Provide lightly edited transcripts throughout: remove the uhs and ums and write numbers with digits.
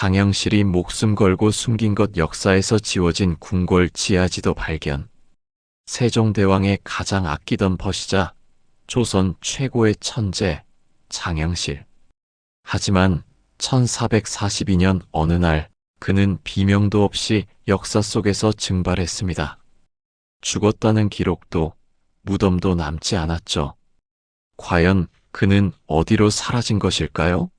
장영실이 목숨 걸고 숨긴 것 역사에서 지워진 궁궐 지하지도 발견. 세종대왕의 가장 아끼던 벗이자 조선 최고의 천재 장영실. 하지만 1442년 어느 날 그는 비명도 없이 역사 속에서 증발했습니다. 죽었다는 기록도 무덤도 남지 않았죠. 과연 그는 어디로 사라진 것일까요?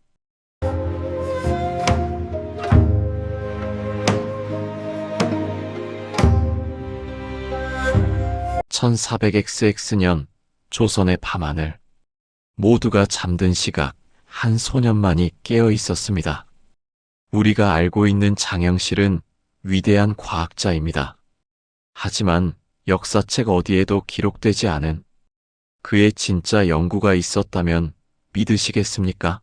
1400XX 조선의 밤하늘. 모두가 잠든 시각, 한 소년만이 깨어 있었습니다. 우리가 알고 있는 장영실은 위대한 과학자입니다. 하지만 역사책 어디에도 기록되지 않은 그의 진짜 연구가 있었다면 믿으시겠습니까?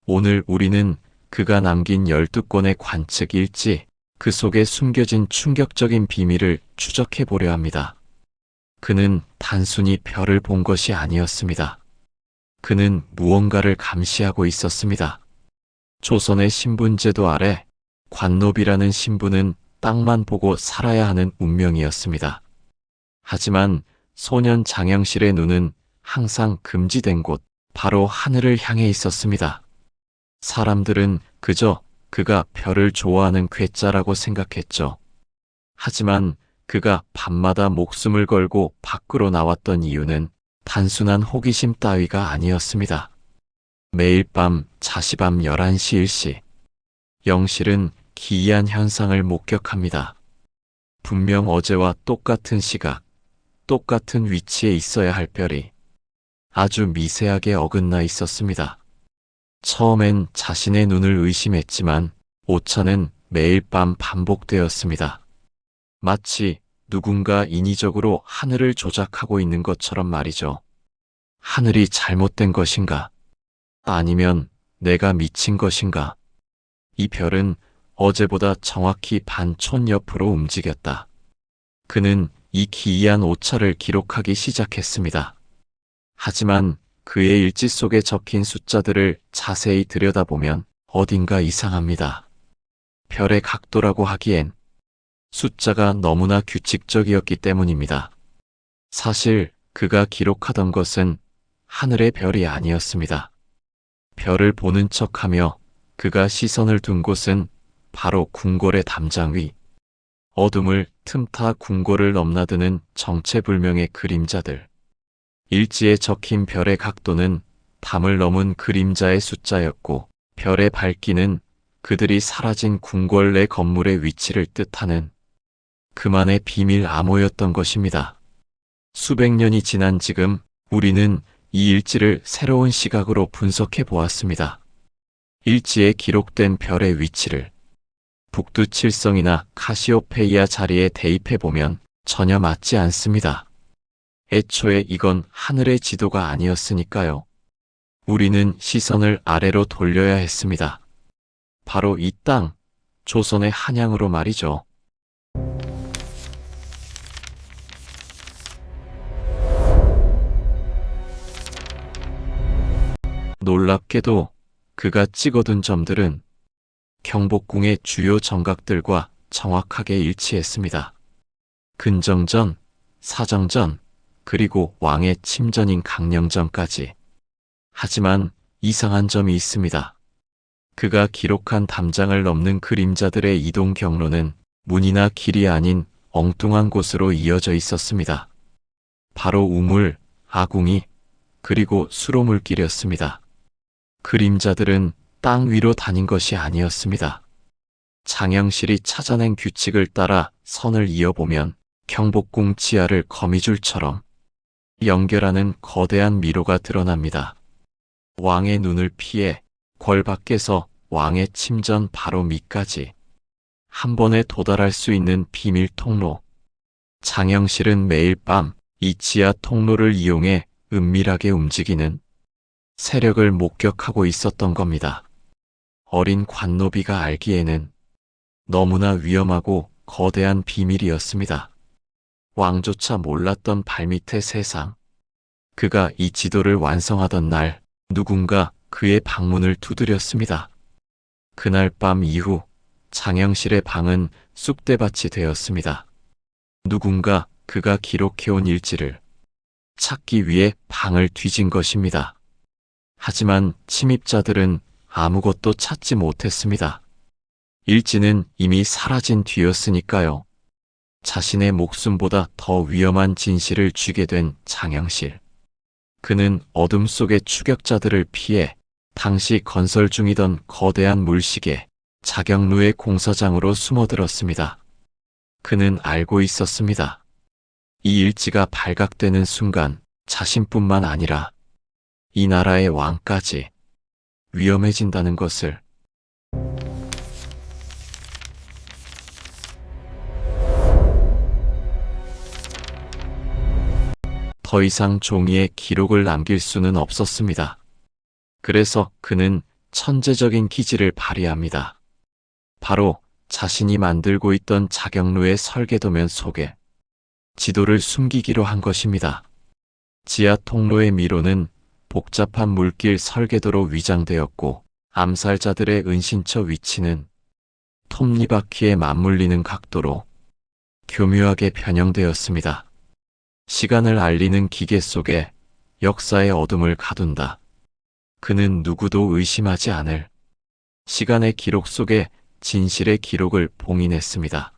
오늘 우리는 그가 남긴 12권의 관측 일지, 그 속에 숨겨진 충격적인 비밀을 추적해 보려 합니다. 그는 단순히 별을 본 것이 아니었습니다. 그는 무언가를 감시하고 있었습니다. 조선의 신분제도 아래 관노비라는 신분은 땅만 보고 살아야 하는 운명이었습니다. 하지만 소년 장영실의 눈은 항상 금지된 곳, 바로 하늘을 향해 있었습니다. 사람들은 그저 그가 별을 좋아하는 괴짜라고 생각했죠. 하지만 그가 밤마다 목숨을 걸고 밖으로 나왔던 이유는 단순한 호기심 따위가 아니었습니다. 매일 밤 자시밤 11시 1시, 영실은 기이한 현상을 목격합니다. 분명 어제와 똑같은 시각, 똑같은 위치에 있어야 할 별이 아주 미세하게 어긋나 있었습니다. 처음엔 자신의 눈을 의심했지만 오차는 매일 밤 반복되었습니다. 마치 누군가 인위적으로 하늘을 조작하고 있는 것처럼 말이죠. 하늘이 잘못된 것인가? 아니면 내가 미친 것인가? 이 별은 어제보다 정확히 반촌 옆으로 움직였다. 그는 이 기이한 오차를 기록하기 시작했습니다. 하지만 그의 일지 속에 적힌 숫자들을 자세히 들여다보면 어딘가 이상합니다. 별의 각도라고 하기엔 숫자가 너무나 규칙적이었기 때문입니다. 사실 그가 기록하던 것은 하늘의 별이 아니었습니다. 별을 보는 척하며 그가 시선을 둔 곳은 바로 궁궐의 담장 위. 어둠을 틈타 궁궐을 넘나드는 정체불명의 그림자들. 일지에 적힌 별의 각도는 담을 넘은 그림자의 숫자였고 별의 밝기는 그들이 사라진 궁궐 내 건물의 위치를 뜻하는 그만의 비밀 암호였던 것입니다. 수백 년이 지난 지금 우리는 이 일지를 새로운 시각으로 분석해 보았습니다. 일지에 기록된 별의 위치를 북두칠성이나 카시오페이아 자리에 대입해 보면 전혀 맞지 않습니다. 애초에 이건 하늘의 지도가 아니었으니까요. 우리는 시선을 아래로 돌려야 했습니다. 바로 이 땅, 조선의 한양으로 말이죠. 놀랍게도 그가 찍어둔 점들은 경복궁의 주요 정각들과 정확하게 일치했습니다. 근정전, 사정전, 그리고 왕의 침전인 강령전까지. 하지만 이상한 점이 있습니다. 그가 기록한 담장을 넘는 그림자들의 이동 경로는 문이나 길이 아닌 엉뚱한 곳으로 이어져 있었습니다. 바로 우물, 아궁이, 그리고 수로물길이었습니다. 그림자들은 땅 위로 다닌 것이 아니었습니다. 장영실이 찾아낸 규칙을 따라 선을 이어보면 경복궁 지하를 거미줄처럼 연결하는 거대한 미로가 드러납니다. 왕의 눈을 피해 궐 밖에서 왕의 침전 바로 밑까지 한 번에 도달할 수 있는 비밀 통로. 장영실은 매일 밤 이 지하 통로를 이용해 은밀하게 움직이는 세력을 목격하고 있었던 겁니다. 어린 관노비가 알기에는 너무나 위험하고 거대한 비밀이었습니다. 왕조차 몰랐던 발밑의 세상. 그가 이 지도를 완성하던 날 누군가 그의 방문을 두드렸습니다. 그날 밤 이후 장영실의 방은 쑥대밭이 되었습니다. 누군가 그가 기록해온 일지를 찾기 위해 방을 뒤진 것입니다. 하지만 침입자들은 아무것도 찾지 못했습니다. 일지는 이미 사라진 뒤였으니까요. 자신의 목숨보다 더 위험한 진실을 쥐게 된 장영실. 그는 어둠 속의 추격자들을 피해 당시 건설 중이던 거대한 물시계 자경루의 공사장으로 숨어들었습니다. 그는 알고 있었습니다. 이 일지가 발각되는 순간 자신뿐만 아니라 이 나라의 왕까지 위험해진다는 것을. 더 이상 종이에 기록을 남길 수는 없었습니다. 그래서 그는 천재적인 기지를 발휘합니다. 바로 자신이 만들고 있던 자경루의 설계도면 속에 지도를 숨기기로 한 것입니다. 지하 통로의 미로는 복잡한 물길 설계도로 위장되었고 암살자들의 은신처 위치는 톱니바퀴에 맞물리는 각도로 교묘하게 변형되었습니다. 시간을 알리는 기계 속에 역사의 어둠을 가둔다. 그는 누구도 의심하지 않을 시간의 기록 속에 진실의 기록을 봉인했습니다.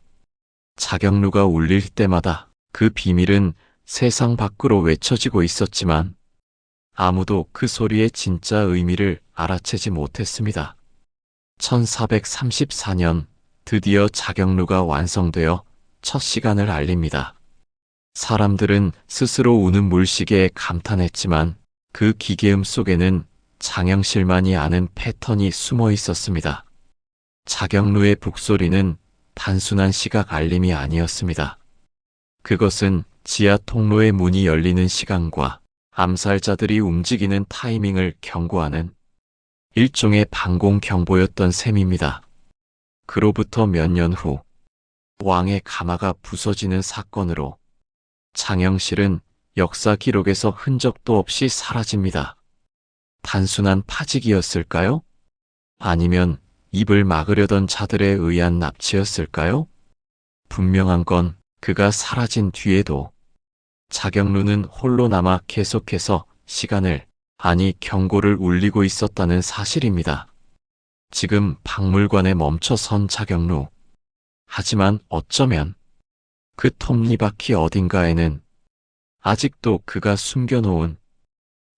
자경루가 울릴 때마다 그 비밀은 세상 밖으로 외쳐지고 있었지만 아무도 그 소리의 진짜 의미를 알아채지 못했습니다. 1434년 드디어 자경루가 완성되어 첫 시간을 알립니다. 사람들은 스스로 우는 물시계에 감탄했지만 그 기계음 속에는 장영실만이 아는 패턴이 숨어 있었습니다. 자경루의 북소리는 단순한 시각 알림이 아니었습니다. 그것은 지하 통로의 문이 열리는 시간과 암살자들이 움직이는 타이밍을 경고하는 일종의 방공 경보였던 셈입니다. 그로부터 몇 년 후 왕의 가마가 부서지는 사건으로 장영실은 역사 기록에서 흔적도 없이 사라집니다. 단순한 파직이었을까요? 아니면 입을 막으려던 자들에 의한 납치였을까요? 분명한 건 그가 사라진 뒤에도 자경루는 홀로 남아 계속해서 시간을, 아니 경고를 울리고 있었다는 사실입니다. 지금 박물관에 멈춰선 자경루. 하지만 어쩌면 그 톱니바퀴 어딘가에는 아직도 그가 숨겨놓은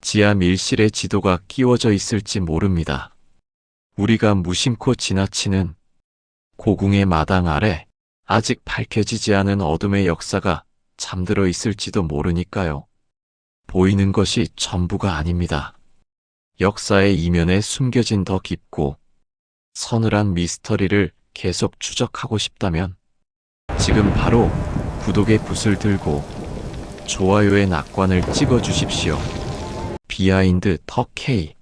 지하 밀실의 지도가 끼워져 있을지 모릅니다. 우리가 무심코 지나치는 고궁의 마당 아래 아직 밝혀지지 않은 어둠의 역사가 잠들어 있을지도 모르니까요. 보이는 것이 전부가 아닙니다. 역사의 이면에 숨겨진 더 깊고 서늘한 미스터리를 계속 추적하고 싶다면 지금 바로 구독의 붓을 들고 좋아요의 낙관을 찍어 주십시오. 비하인드 더 K.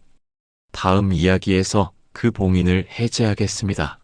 다음 이야기에서 그 봉인을 해제하겠습니다.